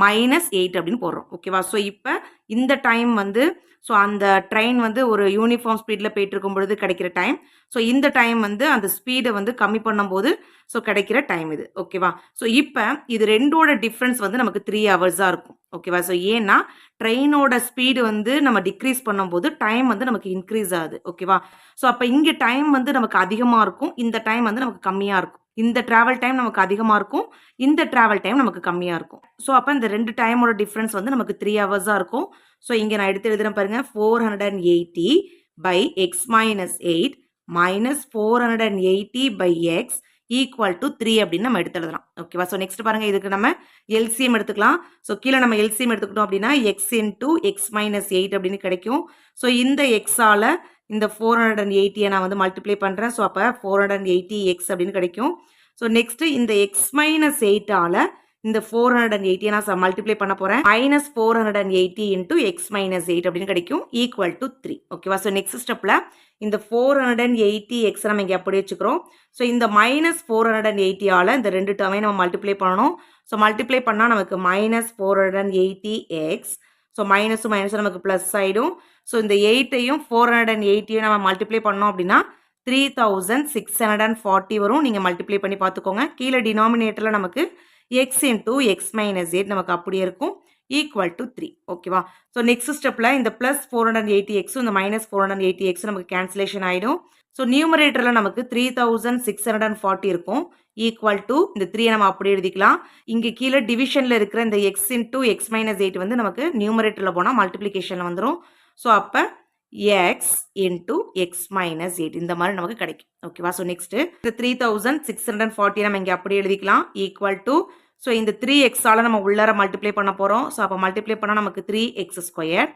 S1: -8 அப்படின்னு போடுறோம். ஓகேவா? ஸோ இப்போ இந்த டைம் வந்து ஸோ அந்த ட்ரெயின் வந்து ஒரு யூனிஃபார்ம் ஸ்பீடில் போயிட்டு இருக்கும் பொழுது கிடைக்கிற டைம். ஸோ இந்த டைம் வந்து அந்த ஸ்பீடை வந்து கம்மி பண்ணும்போது ஸோ கிடைக்கிற டைம் இது. ஓகேவா? ஸோ இப்போ இது ரெண்டோட டிஃப்ரென்ஸ் வந்து நமக்கு 3 ஹவர்ஸாக இருக்கும். ஓகேவா? ஸோ ஏன்னா ட்ரெயினோட ஸ்பீடு வந்து நம்ம டிக்ரீஸ் பண்ணும்போது டைம் வந்து நமக்கு இன்க்ரீஸ் ஆகுது. ஓகேவா? ஸோ அப்போ இங்கே டைம் வந்து நமக்கு அதிகமாக இருக்கும், இந்த டைம் வந்து நமக்கு கம்மியாக இருக்கும். இந்த ட்ராவல் டைம் நமக்கு அதிகமாக இருக்கும், இந்த ட்ராவல் டைம் நமக்கு கம்மியாக இருக்கும். ஸோ அப்போ இந்த ரெண்டு டைமோட டிஃப்ரென்ஸ் வந்து நமக்கு 3 ஹவர்ஸாக இருக்கும். ஸோ இங்கே நான் எடுத்து எழுதுறேன் பாருங்க, 480 by x minus 8 minus 480 by x equal to 3 அப்படின்னு நம்ம எடுத்து எழுதலாம். ஓகேவா? ஸோ நெக்ஸ்ட் பாருங்க, இதுக்கு நம்ம எல்சிஎம் எடுத்துக்கலாம். ஸோ கீழே நம்ம எல்சிஎம் எடுத்துக்கிட்டோம் அப்படின்னா எக்ஸ் இன்டூ எக்ஸ் மைனஸ் 8 அப்படின்னு கிடைக்கும். ஸோ இந்த எக்ஸால் இந்த 480 நான் வந்து மல்டிப்ளை பண்ணுறேன். ஸோ அப்போ 480x அப்படின்னு கிடைக்கும். ஸோ நெக்ஸ்ட்டு இந்த எக்ஸ் மைனஸ் 8ஆல் இந்த 480 நான் மல்டிப்ளை பண்ண போகிறேன். மைனஸ் 480 இன்டூ எக்ஸ் மைனஸ் 8 அப்படின்னு கிடைக்கும் ஈக்குவல் டு 3. ஓகேவா? ஸோ நெக்ஸ்ட் ஸ்டெப்பில் இந்த 480x நம்ம இங்கே அப்படி வச்சுக்கிறோம். ஸோ இந்த மைனஸ் 480ஆல் இந்த ரெண்டு டேர்மையும் நம்ம மல்டிப்ளை பண்ணணும். ஸோ மல்டிப்ளை பண்ணால் நமக்கு மைனஸ் 480x. ஸோ மைனஸும் மைனஸும் நமக்கு ப்ளஸ் ஆகிடும். ஸோ இந்த 8ஐயும் 480ஐயும் நம்ம மல்டிப்ளை பண்ணோம் அப்படின்னா 3640 வரும். நீங்கள் மல்டிப்ளை பண்ணி பார்த்துக்கோங்க. கீழே டினாமினேட்டரில் நமக்கு எக்ஸ் இன்டூ எக்ஸ் மைனஸ் 8 நமக்கு அப்படியே இருக்கும் ஈக்குவல் டு 3. ஓகேவா? ஸோ நெக்ஸ்ட் ஸ்டெப்பில் இந்த ப்ளஸ் 480x இந்த மைனஸ் 480x நமக்கு கேன்சலேஷன் ஆகிடும். ஸோ நியூமரேட்டரில் நமக்கு 3640 இருக்கும் ஈக்குவல் டு இந்த 3 நம்ம அப்படி எழுதிக்கலாம். இங்கே கீழே டிவிஷனில் இருக்கிற இந்த எக்ஸ் இன்டூ எக்ஸ் மைனஸ் 8 வந்து நமக்கு நியூமரேட்டரில் போனால் மல்டிப்ளிகேஷனில் வந்துடும். ஸோ அப்போ எக்ஸ் இன்டூ எக்ஸ் மைனஸ் 8 இந்த மாதிரி நமக்கு கிடைக்கும். ஓகேவா? ஸோ நெக்ஸ்ட்டு இந்த 3640 நம்ம இங்கே அப்படி எழுதிக்கலாம் ஈக்குவல் டு ஸோ இந்த 3xஆல் நம்ம உள்ளார மல்டிப்ளை பண்ண போகிறோம். ஸோ அப்போ மல்டிப்ளை பண்ணால் நமக்கு 3x²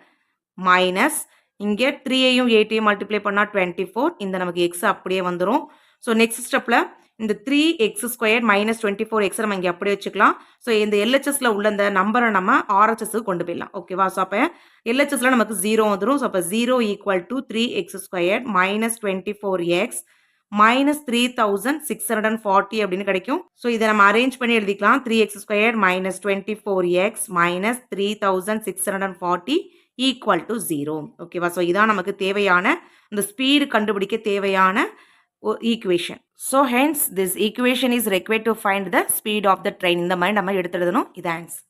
S1: மைனஸ் இங்கே 3ஐயும் 8ஐயும் மல்டிப்ளை பண்ணால் 24 இந்த நமக்கு எக்ஸ் அப்படியே வந்துடும். ஸோ நெக்ஸ்ட் ஸ்டெப்பில் இந்த 3x² மைனஸ் 24x நம்ம இங்கே அப்படியே வச்சுக்கலாம். ஸோ இந்த எல்ஹெச்எஸில் உள்ள இந்த நம்பரை நம்ம ஆர்ஹெச்எஸ்க்கு கொண்டு போயிடலாம். ஓகேவா? ஸோ அப்போ எல்ஹெச்எஸில் நமக்கு 0 வந்துடும். ஸோ அப்போ 0 equal to 3x² minus 24x minus 3640 அப்படின்னு கிடைக்கும். ஸோ இதை நம்ம அரேஞ்ச் பண்ணி எழுதிக்கலாம். 3x² minus 24x minus 3640 equal to 0. ஓகேவா? ஸோ இதான் நமக்கு தேவையான இந்த ஸ்பீடு கண்டுபிடிக்க தேவையான equation. So hence this equation is required to find the speed of the train. இந்த மாதிரி நம்ம எடுத்து எழுதணும். இது ஆன்சர்.